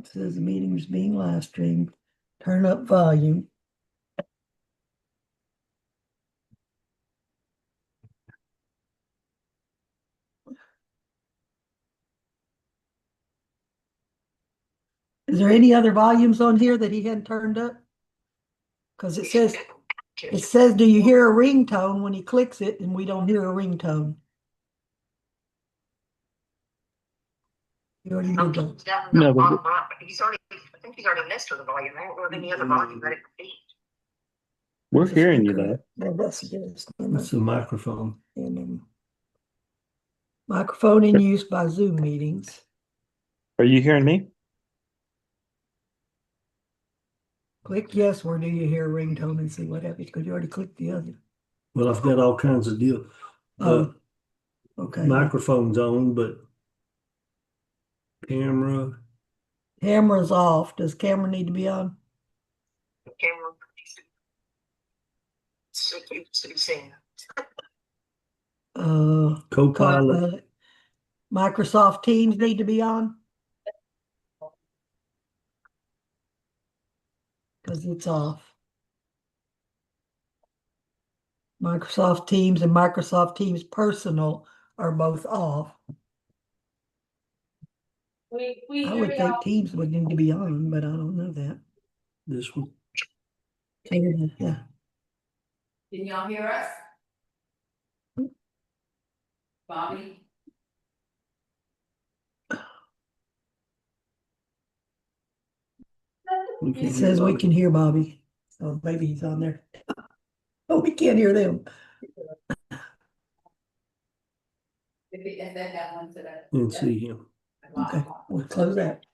It says the meeting is being live streamed. Turn up volume. Is there any other volumes on here that he hadn't turned up? Because it says, do you hear a ringtone when he clicks it, and we don't hear a ringtone. You already did that. No, but he's already, I think he's already messed with the volume. I don't know of any other volume that it could be. We're hearing you though. Well, that's it. It's the microphone. And microphone in use by Zoom meetings. Are you hearing me? Click yes, where do you hear a ringtone and see what happens, because you already clicked the other. Well, I've got all kinds of deals. Oh, okay. Microphone's on, but Camera's off. Does camera need to be on? The camera should be seen. co-pilot. Microsoft Teams need to be on? Because it's off. Microsoft Teams and Microsoft Teams Personal are both off. I would think Teams would need to be on, but I don't know that. This one. Yeah. Can y'all hear us? Bobby? It says we can hear Bobby. So maybe he's on there. Oh, we can't hear them. And see him. Okay, we'll close that.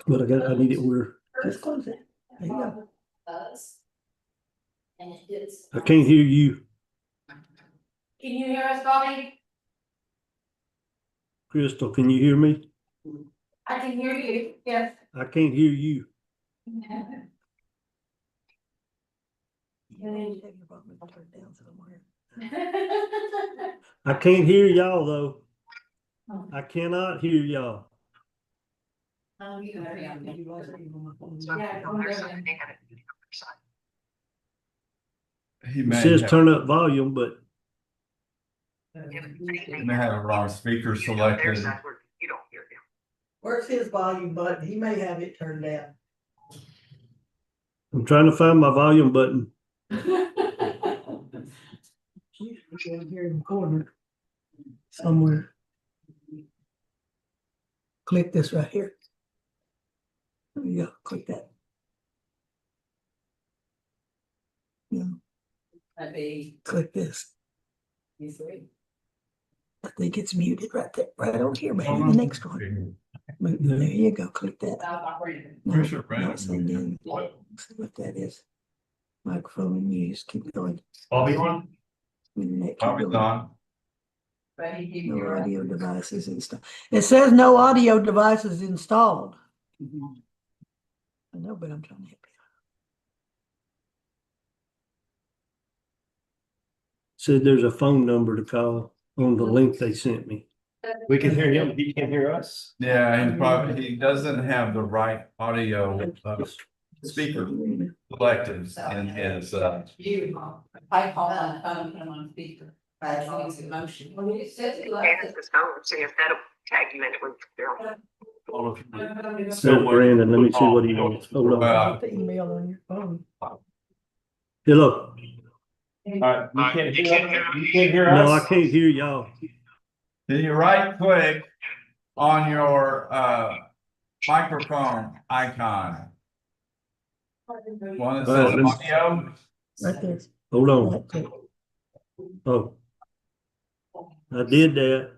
But I need it where Just close it. There you go. I can't hear you. Can you hear us, Bobby? Crystal, can you hear me? I can hear you, yes. I can't hear you. I can't hear y'all though. I cannot hear y'all. It says turn up volume, but You may have a wrong speaker selected. You don't hear him. Where's his volume button? He may have it turned down. I'm trying to find my volume button. Down here in the corner somewhere. Click this right here. There you go. Click that. Yeah. Click this. I think it's muted right there, right over here, maybe the next one. There you go. Click that. No, not send in. See what that is. Microphone in use. Keep going. Bobby on? Internet, keep Bobby's going. on. No audio devices installed. It says no audio devices installed. I know, but I'm trying to help you. Said there's a phone number to call on the link they sent me. We can hear him. He can't hear us. Yeah, he doesn't have the right audio speaker selected in his I call on phone, put him on speaker. I think it's emotion. And it's his phone, see if that'll tag you in it with their. So Brandon, let me see what he wants. Hold on. Put the email on your phone. Hello. All right, you can't hear us. No, I can't hear y'all. Then you right click on your microphone icon. One that says audio. Right there. Hold on. Right click. Oh. I did that.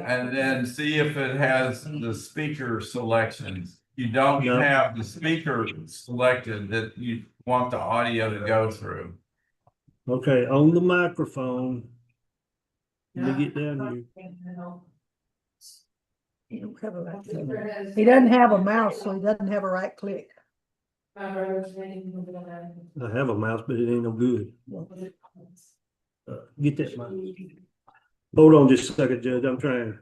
And then see if it has the speaker selections. You don't No. have the speaker selected that you want the audio to go through. Okay, on the microphone. Let me get down He don't have a right click. He doesn't have a mouse, so he doesn't have a right click. here. I have a mouse, but it ain't no good. Get that mouse. Hold on just a second, Judge. I'm trying.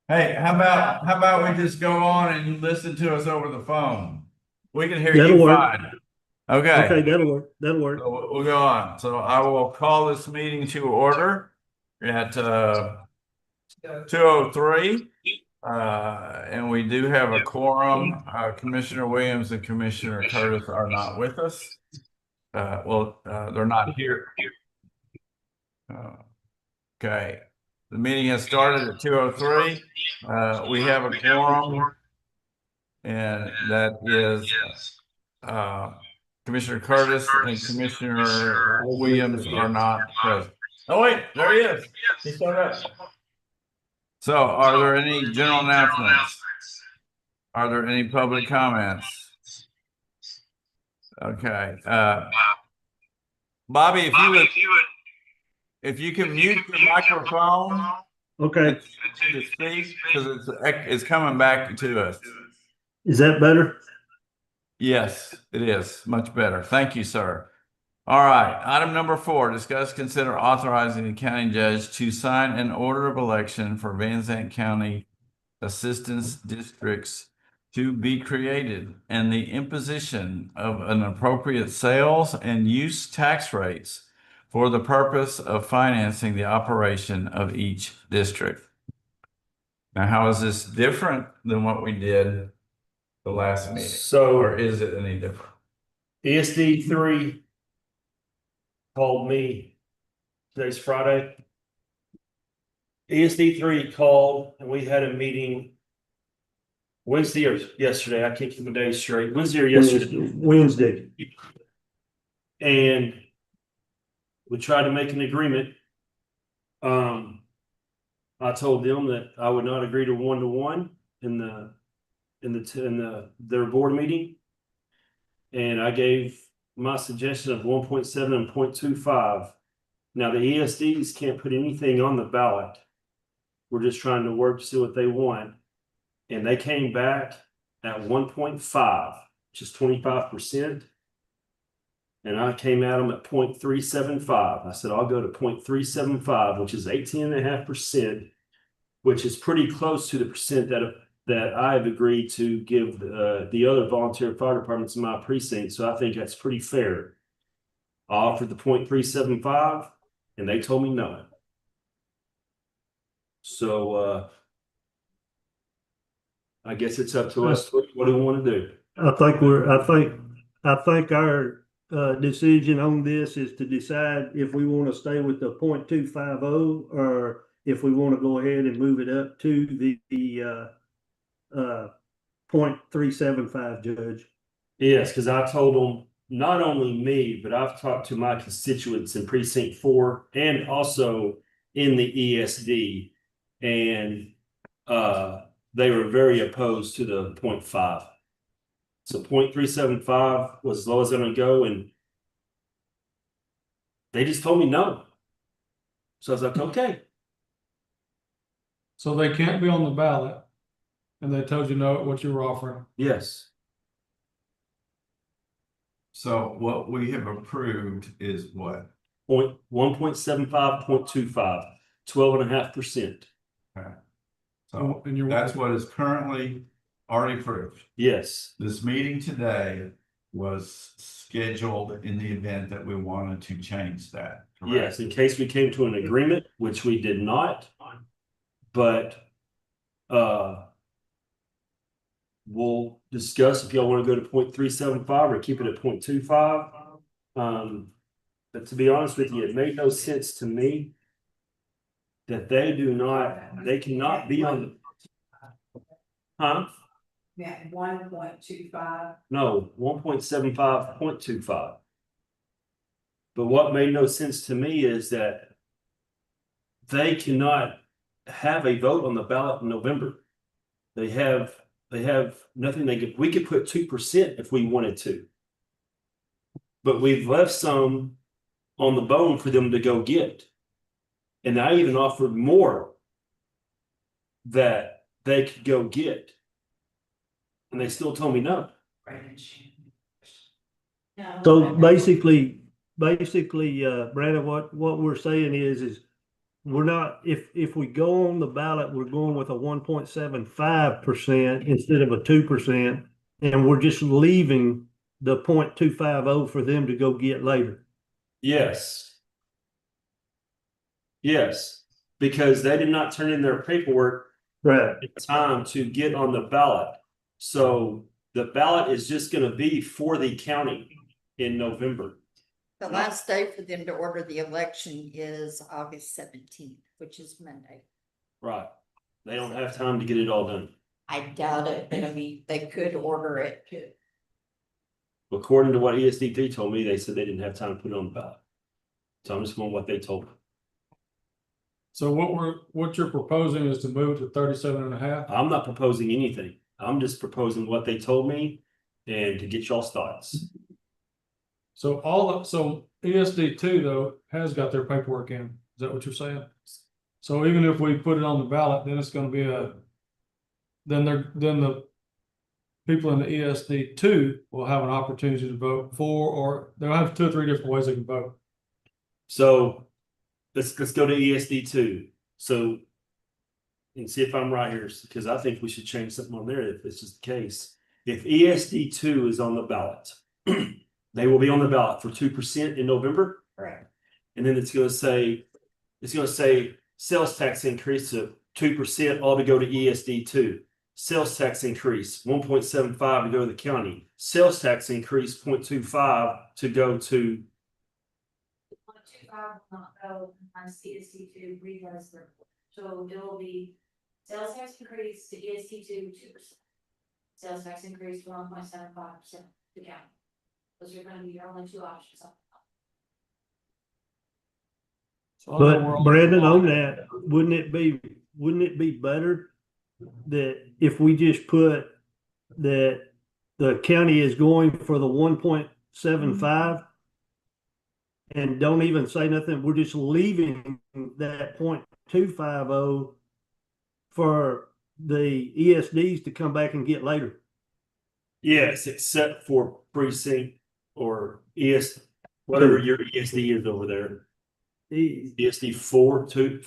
Hey, how about we just go on and you listen to us over the phone? We can hear That'll you work. fine. Okay, Okay, that'll work. That'll work. so we'll go on. So I will call this meeting to order at 2:03. And we do have a quorum. Commissioner Williams and Commissioner Curtis are not with us. They're not here. Okay, the meeting has started at 2:03. We have a quorum, and that is Commissioner Curtis and Commissioner Williams are not present. Oh, wait, there he is. He showed up. So are there any general announcements? Are there any public comments? Okay, Bobby, if you can mute your microphone Okay, to speak, because it's coming back to us. is that better? Yes, it is much better. Thank you, sir. All right, item number 4, discuss, consider authorizing the county judge to sign an order of election for Van Zandt County Assistance Districts to be created and the imposition of an appropriate sales and use tax rates for the purpose of financing the operation of each district. Now, how is this different than what we did the last meeting? So Or is it any different? ESD3 called me. Today's Friday. ESD3 called and we had a meeting Wednesday or yesterday. I can't keep the days straight. Wednesday or yesterday. Wednesday. And we tried to make an agreement. I told them that I would not agree to 1-to-1 in their board meeting. And I gave my suggestion of 1.7 and 0.25. Now the ESDs can't put anything on the ballot. We're just trying to work to see what they want. And they came back at 1.5, which is 25%. And I came at them at 0.375. I said, I'll go to 0.375, which is 18.5%, which is pretty close to the percent that I've agreed to give the other volunteer fire departments in my precinct. So I think that's pretty fair. I offered the 0.375 and they told me no. So I guess it's up to us. What do we want to do? I think our decision on this is to decide if we want to stay with the 0.250 or if we want to go ahead and move it up to the 0.375, Judge. Yes, because I told them, not only me, but I've talked to my constituents in precinct 4 and also in the ESD, and they were very opposed to the 0.5. So 0.375 was as low as I'm gonna go, and they just told me no. So I was like, okay. So they can't be on the ballot. And they told you no at what you were offering. Yes. So what we have approved is what? 1.75, 0.25, 12.5%. Okay. So And you're that's what is currently already approved. Yes. This meeting today was scheduled in the event that we wanted to change that. Correct? Yes, in case we came to an agreement, which we did not. But we'll discuss if y'all want to go to 0.375 or keep it at 0.25. But to be honest with you, it made no sense to me that they cannot be on the, Yeah, 1.25. No, 1.75, 0.25. But what made no sense to me is that they cannot have a vote on the ballot in November. They have nothing we could put 2% if we wanted to. But we've left some on the bone for them to go get. And I even offered more that they could go get. And they still told me no. So basically, Brandon, what we're saying is we're not, if we go on the ballot, we're going with a 1.75% instead of a 2%. And we're just leaving the 0.250 for them to go get later. Yes. Yes, because they did not turn in their paperwork Right. in time to get on the ballot. So the ballot is just gonna be for the county in November. The last day for them to order the election is August 17th, which is Monday. Right. They don't have time to get it all done. I doubt it, but I mean, they could order it too. According to what ESD3 told me, they said they didn't have time to put it on the ballot. So I'm just going what they told me. So what you're proposing is to move to 37.5? I'm not proposing anything. I'm just proposing what they told me and to get y'all's thoughts. So so ESD2 though has got their paperwork in. Is that what you're saying? So even if we put it on the ballot, then it's gonna be then the people in the ESD2 will have an opportunity to vote for, or they'll have 2 or 3 different ways they can vote. So let's go to ESD2. So and see if I'm right here, because I think we should change something on there if this is the case. If ESD2 is on the ballot, they will be on the ballot for 2% in November. Right. And then it's going to say sales tax increase of 2% all to go to ESD2. Sales tax increase 1.75 to go to the county. Sales tax increase 0.25 to go to. 0.25 will not go on CSD2 revised report. So it will be sales tax increase to ESD2 2%. Sales tax increase to 1.75% to county. Those are going to be your only 2 options. So But Brandon, on that, wouldn't it be better that if we just put that the county is going for the 1.75 and don't even say nothing, we're just leaving that 0.250 for the ESDs to come back and get later? Yes, except for precinct or whatever your ESD is over there. ESD 4, 2.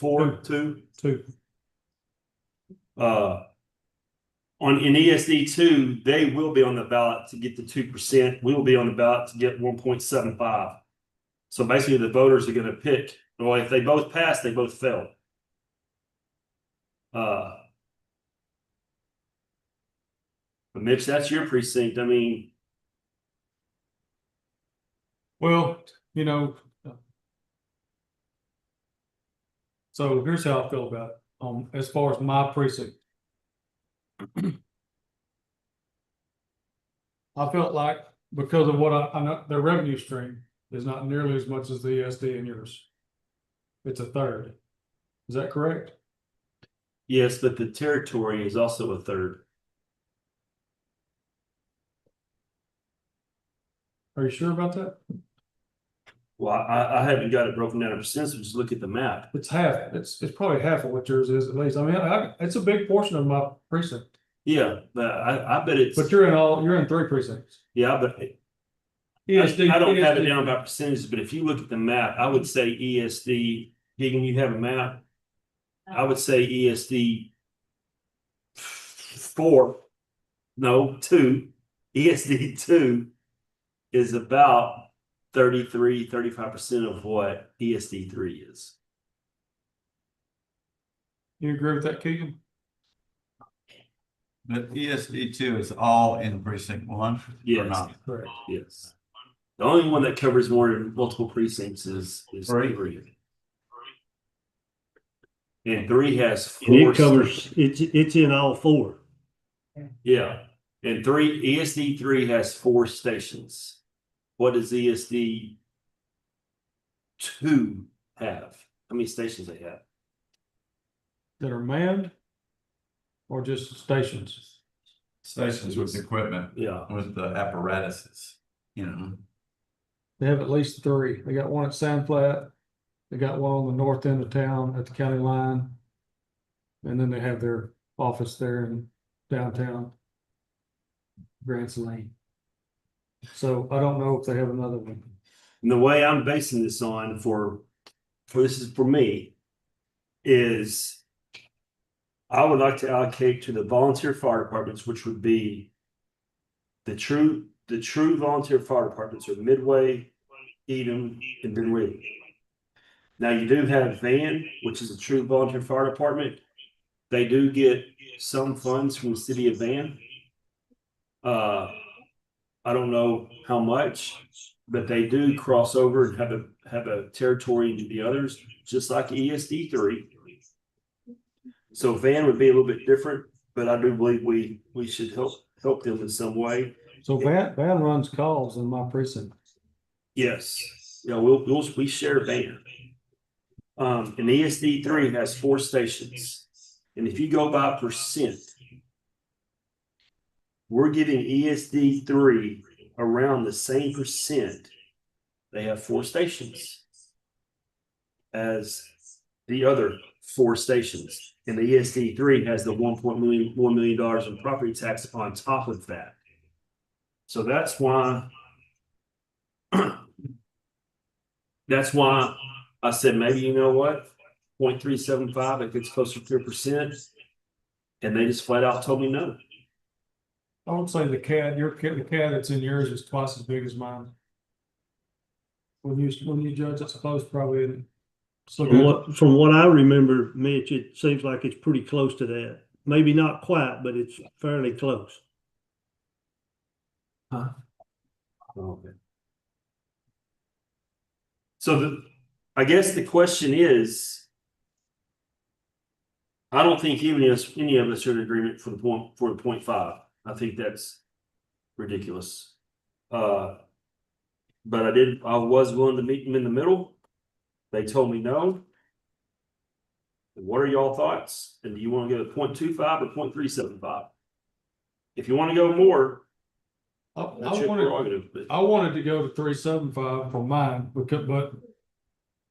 In ESD2, they will be on the ballot to get the 2%. We will be on the ballot to get 1.75. So basically the voters are going to pick, well, if they both pass, they both fail. But Mitch, that's your precinct. I mean, well, you know, so here's how I feel about it. As far as my precinct, I felt like because of what I know, their revenue stream is not nearly as much as the ESD in yours. It's a third. Is that correct? yes, but the territory is also a third. Are you sure about that? Well, I haven't got it broken down in percents, so just look at the map. It's half. It's probably half of what yours is at least. I mean, it's a big portion of my precinct. Yeah, but I bet it's. But you're in 3 precincts. Yeah, but ESD. I don't have it down by percentages, but if you look at the map, I would say ESD. Gigan, you have a map. I would say ESD 4, no 2. ESD 2 is about 35% of what ESD 3 is. You agree with that, Keegan? But ESD2 is all in precinct 1? Or Yes, not? Correct. yes. The only one that covers more than multiple precincts is 3. And 3 has 4. And it covers, it's in all 4. Yeah, and ESD 3 has 4 stations. What does ESD 2 have? How many stations they have? That are manned or just stations? Stations with equipment, Yeah, with the apparatuses, you know. They have at least 3. They got one at Sand Flat. They got one on the north end of town at the county line. And then they have their office there in downtown Grants Lane. So I don't know if they have another one. and the way I'm basing this on for this is for me, is I would like to allocate to the volunteer fire departments, which would be the true volunteer fire departments are Midway, Edom, and Benway. Now you do have Van, which is a true volunteer fire department. They do get some funds from the city of Van. I don't know how much, but they do cross over and have a territory into the others, just like ESD 3. So Van would be a little bit different, but I do believe we should help them in some way. So Van runs calls in my precinct. Yes, yeah, we share Van. And ESD 3 has 4 stations, and if you go by percent, we're giving ESD 3 around the same percent. They have 4 stations as the other 4 stations. And the ESD 3 has the $1 million in property tax on top of that. So that's why I said, maybe, you know what, 0.375, if it's closer to 1%. And they just flat out told me no. I would say the CAD that's in yours is twice as big as mine. When you judge, it's supposed probably isn't. From what I remember, Mitch, it seems like it's pretty close to that. Maybe not quite, but it's fairly close. Okay. So I guess the question is, I don't think any of us are in agreement for the 0.5. I think that's ridiculous. But I was willing to meet them in the middle. They told me no. What are y'all thoughts? And do you want to go to 0.25 or 0.375? If you want to go more, that's your prerogative. I wanted to go to 375 for mine, but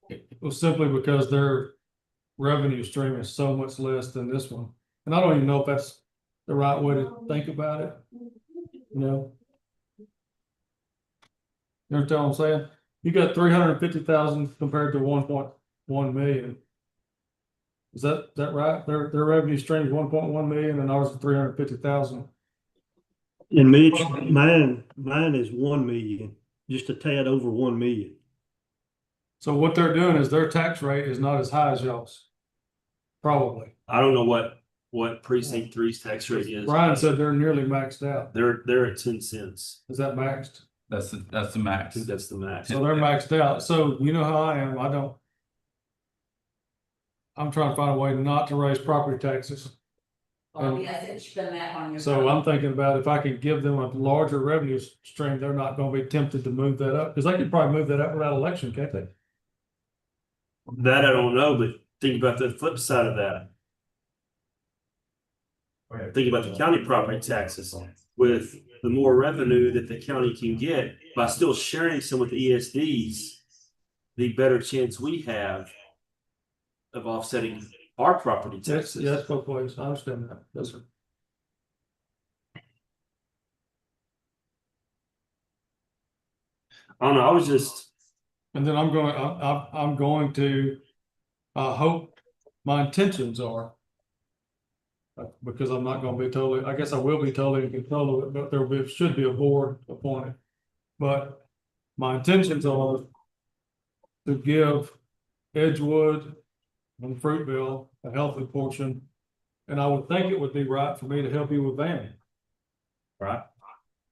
it was simply because their revenue stream is so much less than this one. And I don't even know if that's the right way to think about it. You know? You understand what I'm saying? You got 350,000 compared to 1.1 million. Is that right? Their revenue stream is 1.1 million and ours is 350,000. And Mitch, mine is 1 million, just a tad over 1 million. So what they're doing is their tax rate is not as high as y'all's. Probably. I don't know what precinct 3's tax rate is. Brian said they're nearly maxed out. They're at 10 cents. Is that maxed? That's the I max. think that's the max. So they're maxed out. So you know how I am. I'm trying to find a way not to raise property taxes. So I'm thinking about if I could give them a larger revenue stream, they're not going to be tempted to move that up because they could probably move that up without election, can't they? That I don't know, but think about the flip side of that. Think about the county property taxes. With the more revenue that the county can get by still sharing some with the ESDs, the better chance we have of offsetting our property taxes. Yes, both ways. I understand that. Yes, sir. I don't know. I was just. And then I'm going to hope my intentions are, because I'm not going to be totally, I guess I will be totally in control of it, but should be a board appointed. But my intentions are to give Edgewood and Fruitville a healthy portion. And I would think it would be right for me to help you with Van. Right.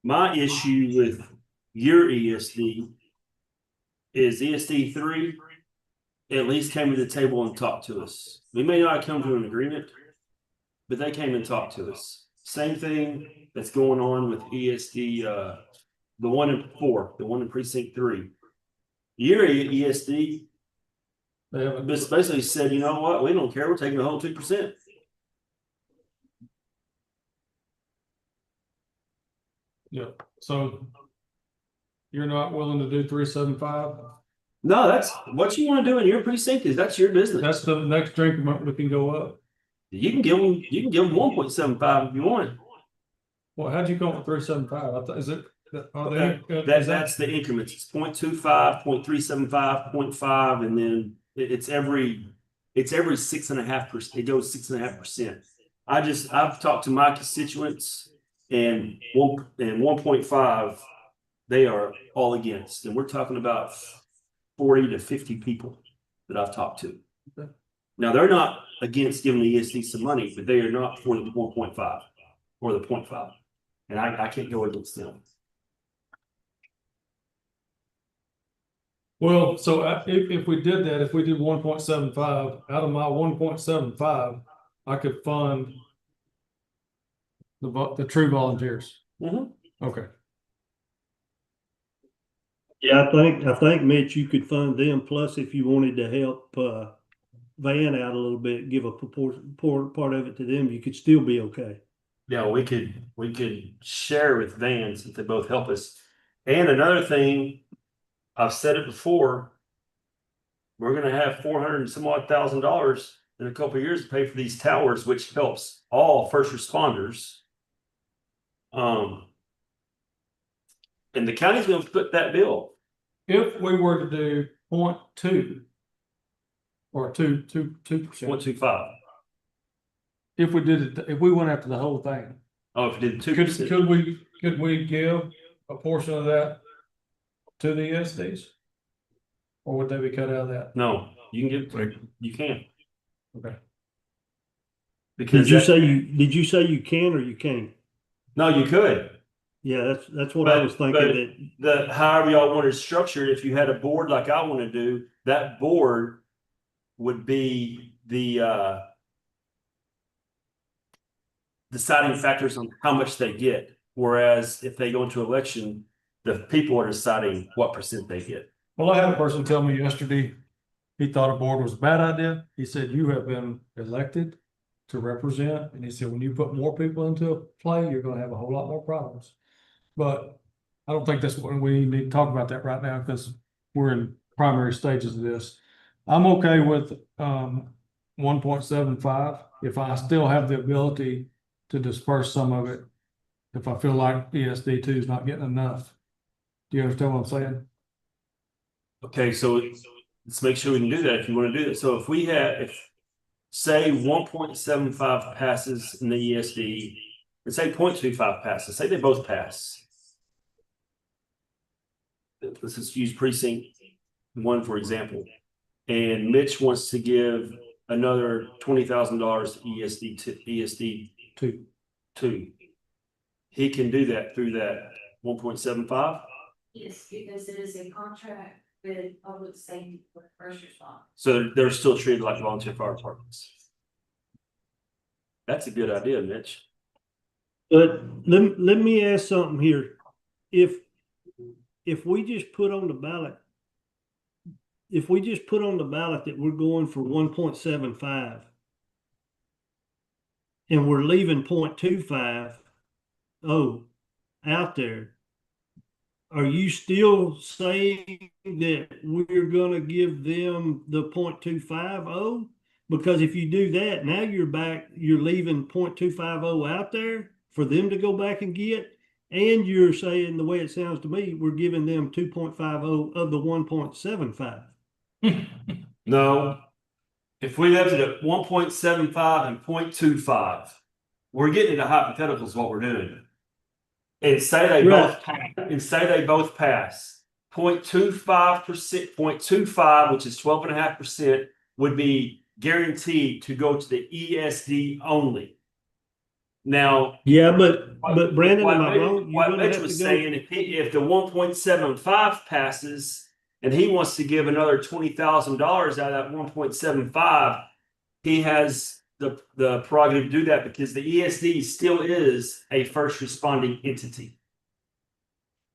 My issue with your ESD is ESD 3 at least came to the table and talked to us. We may not come to an agreement, but they came and talked to us. Same thing that's going on with ESD, the one in 4, the one in precinct 3. Your ESD just basically said, you know what, we don't care, we're taking the whole 2%. Yeah. So you're not willing to do 375? No, that's what you want to do in your precinct is that's your business. That's the next increment we can go up. You can give them 1.75 if you want. Well, how'd you go up with 375? Is it That's the increments. It's 0.25, 0.375, 0.5, and then it's every it's every 6.5%. It goes 6.5%. I've talked to my constituents and 1.5, they are all against, and we're talking about 40 to 50 people that I've talked to. Okay. Now, they're not against giving the ESD some money, but they are not for the 1.5 or the 0.5. And I can't go against them. Well, so if we did that, if we did 1.75, out of my 1.75, I could fund the true volunteers. Mhm. Okay. Yeah, I think, Mitch, you could fund them, plus if you wanted to help, Van out a little bit, give a part of it to them, you could still be okay. Yeah, we could share with Vans if they both help us. And another thing, I've said it before, we're gonna have 400 and some odd $1,000 in a couple of years to pay for these towers, which helps all first responders. And the county's gonna foot that bill. If we were to do 0.2 or 2%, 0.25. if we did it, if we went after the whole thing, Oh, if you did 2%. could we give a portion of that to the ESDs? Or would they be cut out of that? No, you can. Okay. Because Did you say you can or you can't? no, you could. Yeah, that's what I was thinking that. However y'all want to structure it, if you had a board like I want to do, that board would be the deciding factors on how much they get. Whereas if they go into election, the people are deciding what percent they get. Well, I had a person tell me yesterday, he thought a board was a bad idea. He said, you have been elected to represent. And he said, when you put more people into a play, you're gonna have a whole lot more problems. But I don't think that's what we need to talk about that right now, because we're in primary stages of this. I'm okay with 1.75 if I still have the ability to disperse some of it. If I feel like ESD2 is not getting enough. Do you understand what I'm saying? Okay, so let's make sure we can do that if you want to do that. So if say 1.75 passes in the ESD, and say 0.25 passes, say they both pass. Let's just use precinct 1 for example. And Mitch wants to give another $20,000 to ESD 2. He can do that through that 1.75. Yes, because it is a contract with public safety for first responders. So they're still treated like volunteer fire departments. That's a good idea, Mitch. But let me ask something here. If we just put on the ballot, that we're going for 1.75 and we're leaving 0.25 out there, are you still saying that we're gonna give them the 0.250? Because if you do that, now you're leaving 0.250 out there for them to go back and get. And you're saying, the way it sounds to me, we're giving them 2.50 of the 1.75. No. If we left it at 1.75 and 0.25, we're getting into hypotheticals what we're doing. And say they both pass. 0.25%, 0.25, which is 12.5%, would be guaranteed to go to the ESD only. Now, yeah, but Brandon, am I wrong? What Mitch was saying, if the 1.75 passes and he wants to give another $20,000 out of that 1.75, he has the prerogative to do that because the ESD still is a first responding entity.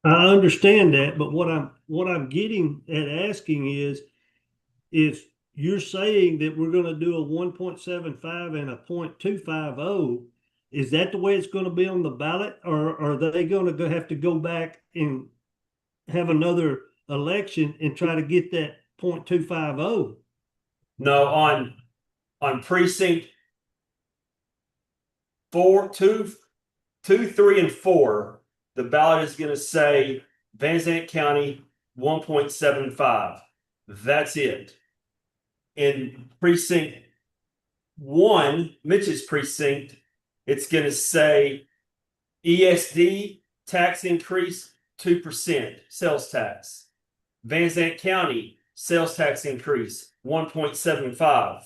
I understand that, but what I'm getting at asking is, if you're saying that we're going to do a 1.75 and a 0.250, is that the way it's going to be on the ballot, or are they going to have to go back and have another election and try to get that 0.250? No, on precinct 4, 2, 3, and 4, the ballot is going to say Van Zandt County 1.75. That's it. in precinct 1, Mitch's precinct, it's gonna say ESD tax increase 2% sales tax. Van Zandt County sales tax increase 1.75.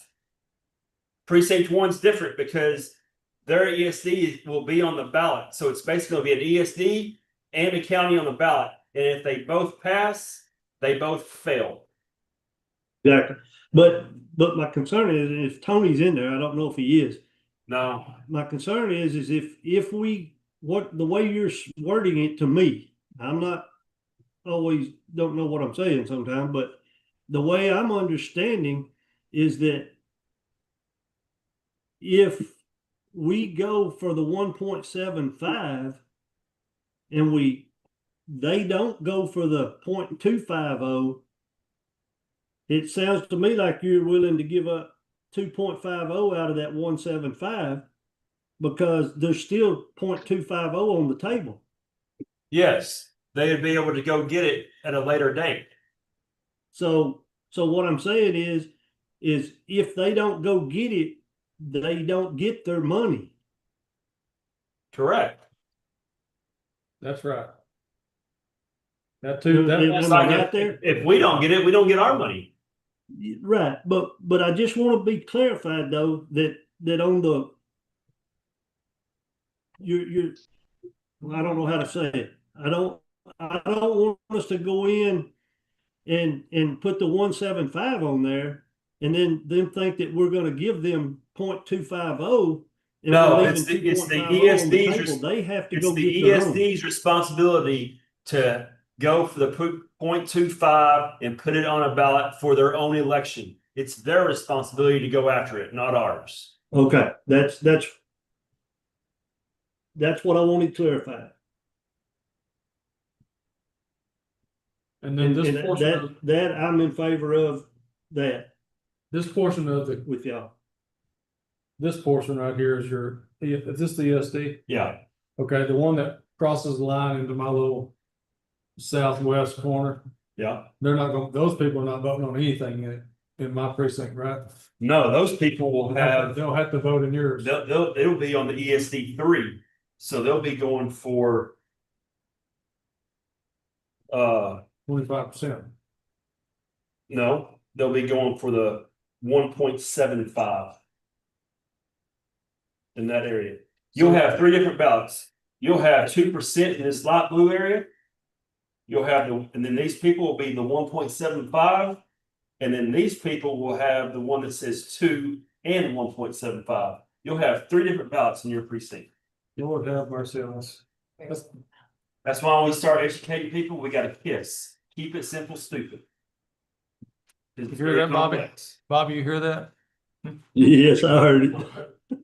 Precinct 1's different because their ESD will be on the ballot. So it's basically gonna be an ESD and a county on the ballot. And if they both pass, they both fail. Exactly. But my concern is if Tony's in there, I don't know if he is. No, My concern is if we, what, the way you're wording it to me, I'm not always, don't know what I'm saying sometimes, but the way I'm understanding is that if we go for the 1.75 and they don't go for the 0.250, it sounds to me like you're willing to give up 2.50 out of that 175 because there's still 0.250 on the table. yes, they'd be able to go get it at a later date. So what I'm saying is if they don't go get it, they don't get their money. Correct. That's right. That too, Am that, I right there? If we don't get it, we don't get our money. Right, but I just want to be clarified though that on the you're I don't know how to say it. I don't want us to go in and put the 175 on there and then think that we're going to give them 0.250. And No, we're it's leaving the 2.50 on the ESD's table. They have to it's go the get their own. ESD's responsibility to go for the 0.25 and put it on a ballot for their own election. It's their responsibility to go after it, not ours. Okay, that's what I wanted clarified. and then this portion, that I'm in favor of that this portion of the, with y'all. this portion right here is your, is this the ESD? Yeah. Okay, the one that crosses the line into my little southwest corner, Yeah. they're not going, those people are not voting on anything in my precinct, right? No, those people will have, They'll have to vote in yours. it'll be on the ESD 3. So they'll be going for 25%. no, they'll be going for the 1.75 in that area. You'll have 3 different ballots. You'll have 2% in this light blue area. You'll have and then these people will be the 1.75, and then these people will have the one that says 2 and 1.75. You'll have 3 different ballots in your precinct. Lord have mercy on us. That's why when we start educating people, we got to KISS. Keep it simple, stupid. It's You hear that, Bobby? complex. Bobby, you hear that? Yes, I heard it.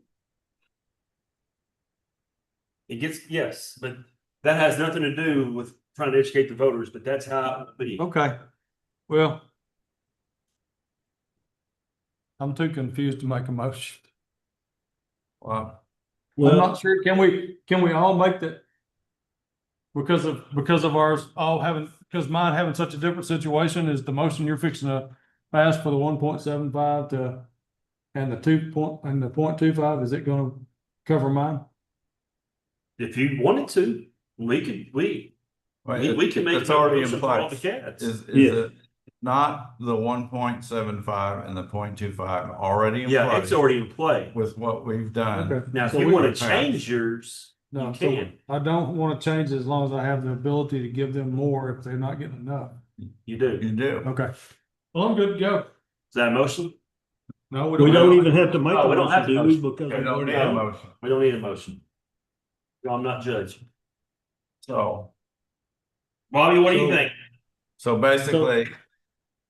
It gets, yes, but that has nothing to do with trying to educate the voters, but that's how it would be. Okay, well, I'm too confused to make a motion. Well, I'm not sure, can we all make that? Because of ours all having, because mine having such a different situation is the motion you're fixing to pass for the 1.75 to, and the 0.25, is it gonna cover mine? If you wanted to, we can make it's already in motion for all the place. cats. Is Yeah. it not the 1.75 and the 0.25 already in Yeah, place it's already in play. with what we've done? Okay. Now, if So you we want can to pass. change yours, No, you so can. I don't want to change it as long as I have the ability to give them more if they're not getting enough. You do. You do. Okay. Well, I'm good to go. Is that a motion? No, We don't even have to make No, a we don't have motion, to do we? motion. Because We we've don't already need a done it. motion. We don't need a motion. No, I'm not judging. So, Bobby, what do you So- think? so basically,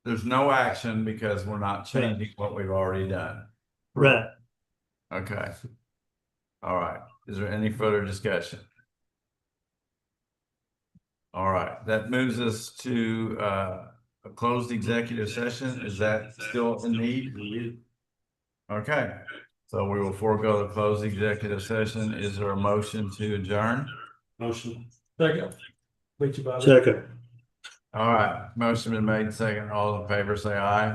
there's no action because we're not changing what we've already done. Right. Okay. All right. Is there any further discussion? All right, that moves us to a closed executive session. Is that still in need? Okay, so we will forego the closed executive session. Is there a motion to adjourn? Motion. Second. Beat you, Bobby. Second. All right, motion been made, second. All in favor, say aye.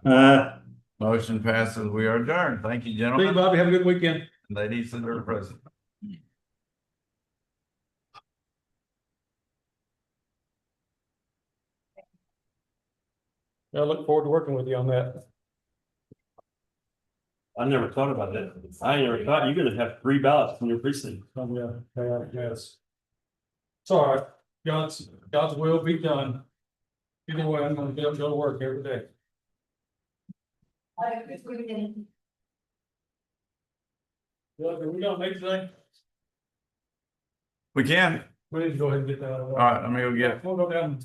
Uh, Motion passes. We are adjourned. Thank you, Thank you, gentlemen. Bobby. Have a good weekend. Ladies that are present. I look forward to working with you on that. I never thought about that. I never thought you're gonna have 3 ballots in your precinct. Yes. It's all right. God's will be done. Either way, I'm gonna be able to go to work every day. Well, are we gonna make today? We can. We need to go ahead and get that out of the All way. right, let me go get it. We'll go down.